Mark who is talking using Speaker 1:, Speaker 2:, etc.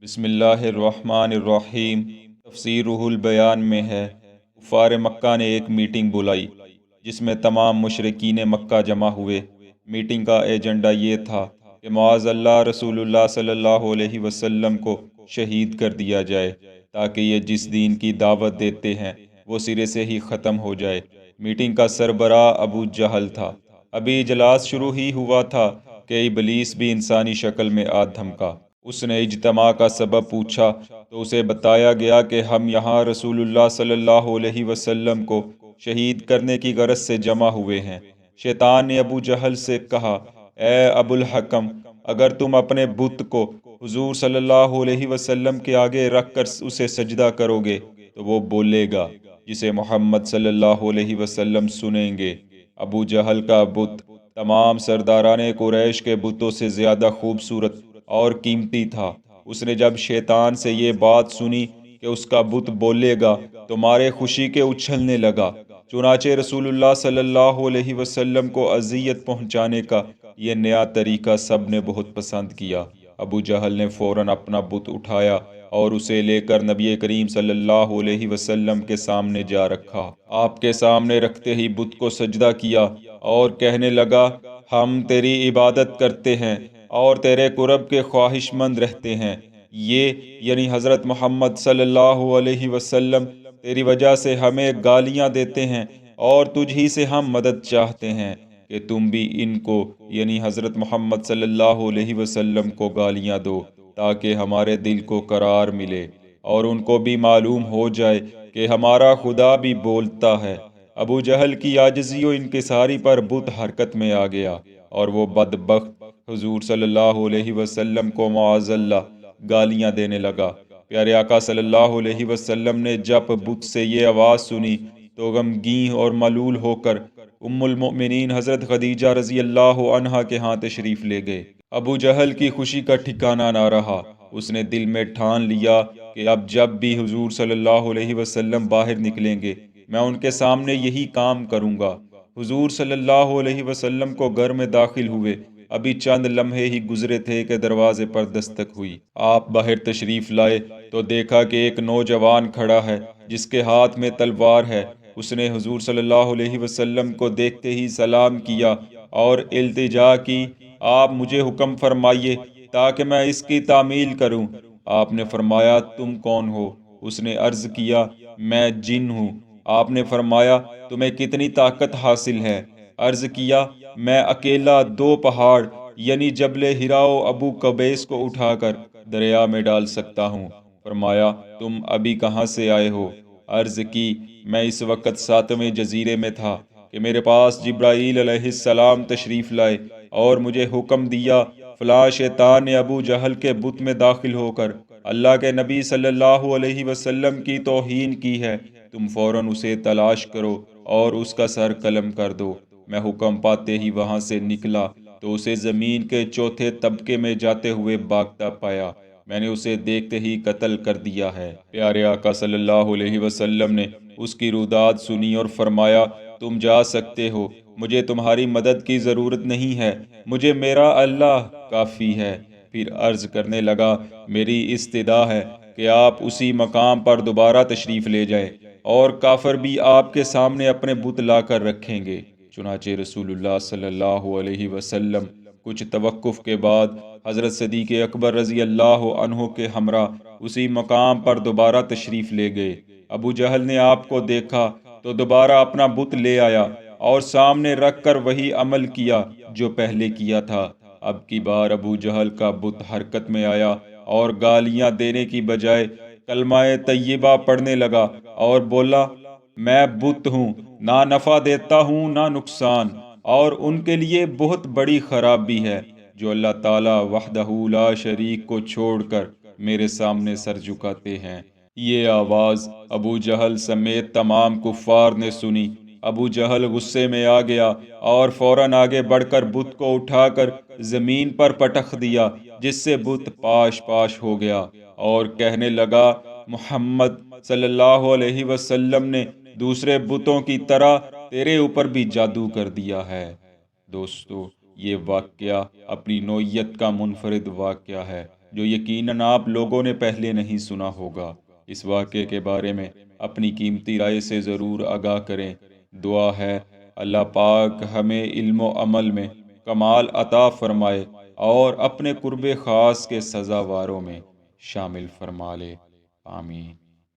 Speaker 1: بسم اللہ الرحمن الرحیم۔ تفسیر روح البیان میں ہے، کفار مکہ نے ایک میٹنگ بلائی جس میں تمام مشرکین مکہ جمع ہوئے۔ میٹنگ کا ایجنڈا یہ تھا کہ معاذ اللہ رسول اللہ صلی اللہ علیہ وسلم کو شہید کر دیا جائے تاکہ یہ جس دین کی دعوت دیتے ہیں وہ سرے سے ہی ختم ہو جائے۔ میٹنگ کا سربراہ ابو جہل تھا۔ ابھی اجلاس شروع ہی ہوا تھا کہ ابلیس بھی انسانی شکل میں آ دھمکا۔ اس نے اجتماع کا سبب پوچھا تو اسے بتایا گیا کہ ہم یہاں رسول اللہ صلی اللہ علیہ وسلم کو شہید کرنے کی غرض سے جمع ہوئے ہیں۔ شیطان نے ابو جہل سے کہا، اے ابو الحکم، اگر تم اپنے بت کو حضور صلی اللہ علیہ وسلم کے آگے رکھ کر اسے سجدہ کرو گے تو وہ بولے گا جسے محمد صلی اللہ علیہ وسلم سنیں گے۔ ابو جہل کا بت تمام سرداران قریش کے بتوں سے زیادہ خوبصورت اور قیمتی تھا۔ اس نے جب شیطان سے یہ بات سنی کہ اس کا بت بولے گا تو مارے خوشی کے اچھلنے لگا۔ چنانچہ رسول اللہ صلی اللہ علیہ وسلم کو اذیت پہنچانے کا یہ نیا طریقہ سب نے بہت پسند کیا۔ ابو جہل نے فوراً اپنا بت اٹھایا اور اسے لے کر نبی کریم صلی اللہ علیہ وسلم کے سامنے جا رکھا۔ آپ کے سامنے رکھتے ہی بت کو سجدہ کیا اور کہنے لگا، ہم تیری عبادت کرتے ہیں اور تیرے قرب کے خواہش مند رہتے ہیں۔ یہ یعنی حضرت محمد صلی اللہ علیہ وسلم تیری وجہ سے ہمیں گالیاں دیتے ہیں اور تجھ ہی سے ہم مدد چاہتے ہیں کہ تم بھی ان کو یعنی حضرت محمد صلی اللہ علیہ وسلم کو گالیاں دو تاکہ ہمارے دل کو قرار ملے اور ان کو بھی معلوم ہو جائے کہ ہمارا خدا بھی بولتا ہے۔ ابو جہل کی عاجزی و انکساری پر بت حرکت میں آ گیا اور وہ بدبخت حضور صلی اللہ علیہ وسلم کو معاذ اللہ گالیاں دینے لگا۔ پیارے آقا صلی اللہ علیہ وسلم نے جب بت سے یہ آواز سنی تو غمگین اور ملول ہو کر ام المؤمنین حضرت خدیجہ رضی اللہ عنہا کے ہاں تشریف لے گئے۔ ابو جہل کی خوشی کا ٹھکانہ نہ رہا۔ اس نے دل میں ٹھان لیا کہ اب جب بھی حضور صلی اللہ علیہ وسلم باہر نکلیں گے میں ان کے سامنے یہی کام کروں گا۔ حضور صلی اللہ علیہ وسلم کو گھر میں داخل ہوئے ابھی چند لمحے ہی گزرے تھے کہ دروازے پر دستک ہوئی۔ آپ باہر تشریف لائے تو دیکھا کہ ایک نوجوان کھڑا ہے جس کے ہاتھ میں تلوار ہے۔ اس نے حضور صلی اللہ علیہ وسلم کو دیکھتے ہی سلام کیا اور التجا کی، آپ مجھے حکم فرمائیے تاکہ میں اس کی تعمیل کروں۔ آپ نے فرمایا، تم کون ہو؟ اس نے عرض کیا، میں جن ہوں۔ آپ نے فرمایا، تمہیں کتنی طاقت حاصل ہے؟ عرض کیا، میں اکیلا 2 پہاڑ یعنی جبل ہرا و ابو قبیس کو اٹھا کر دریا میں ڈال سکتا ہوں۔ فرمایا، تم ابھی کہاں سے آئے ہو؟ عرض کی، میں اس وقت 7ویں جزیرے میں تھا کہ میرے پاس جبرائیل علیہ السلام تشریف لائے اور مجھے حکم دیا، فلاں شیطان نے ابو جہل کے بت میں داخل ہو کر اللہ کے نبی صلی اللہ علیہ وسلم کی توہین کی ہے، تم فوراً اسے تلاش کرو اور اس کا سر قلم کر دو۔ میں حکم پاتے ہی وہاں سے نکلا تو اسے زمین کے چوتھے طبقے میں جاتے ہوئے بھاگتا پایا۔ میں نے اسے دیکھتے ہی قتل کر دیا ہے۔ پیارے آقا صلی اللہ علیہ وسلم نے اس کی روداد سنی اور فرمایا، تم جا سکتے ہو، مجھے تمہاری مدد کی ضرورت نہیں ہے، مجھے میرا اللہ کافی ہے۔ پھر عرض کرنے لگا، میری استدعا ہے کہ آپ اسی مقام پر دوبارہ تشریف لے جائیں اور کافر بھی آپ کے سامنے اپنے بت لا کر رکھیں گے۔ چنانچہ رسول اللہ صلی اللہ علیہ وسلم کچھ توقف کے بعد حضرت صدیق اکبر رضی اللہ عنہ کے ہمراہ اسی مقام پر دوبارہ تشریف لے گئے۔ ابو جہل نے آپ کو دیکھا تو دوبارہ اپنا بت لے آیا اور سامنے رکھ کر وہی عمل کیا جو پہلے کیا تھا۔ اب کی بار ابو جہل کا بت حرکت میں آیا اور گالیاں دینے کی بجائے کلمہ طیبہ پڑھنے لگا اور بولا، میں بت ہوں، نہ نفع دیتا ہوں نہ نقصان، اور ان کے لیے بہت بڑی خرابی ہے جو اللہ تعالیٰ وحدہ لا شریک کو چھوڑ کر میرے سامنے سر جھکاتے ہیں۔ یہ آواز ابو جہل سمیت تمام کفار نے سنی۔ ابو جہل غصے میں آ گیا اور فوراً آگے بڑھ کر بت کو اٹھا کر زمین پر پٹخ دیا جس سے بت پاش پاش ہو گیا اور کہنے لگا، محمد صلی اللہ علیہ وسلم نے دوسرے بتوں کی طرح تیرے اوپر بھی جادو کر دیا ہے۔ دوستو، یہ واقعہ اپنی نوعیت کا منفرد واقعہ ہے۔ جو یقیناً آپ لوگوں نے پہلے نہیں سنا ہوگا۔ اس واقعے کے بارے میں اپنی قیمتی رائے سے ضرور آگاہ کریں۔ دعا ہے اللہ پاک ہمیں علم و عمل میں کمال عطا فرمائے اور اپنے قرب خاص کے سزاواروں میں شامل فرما لے۔ آمین۔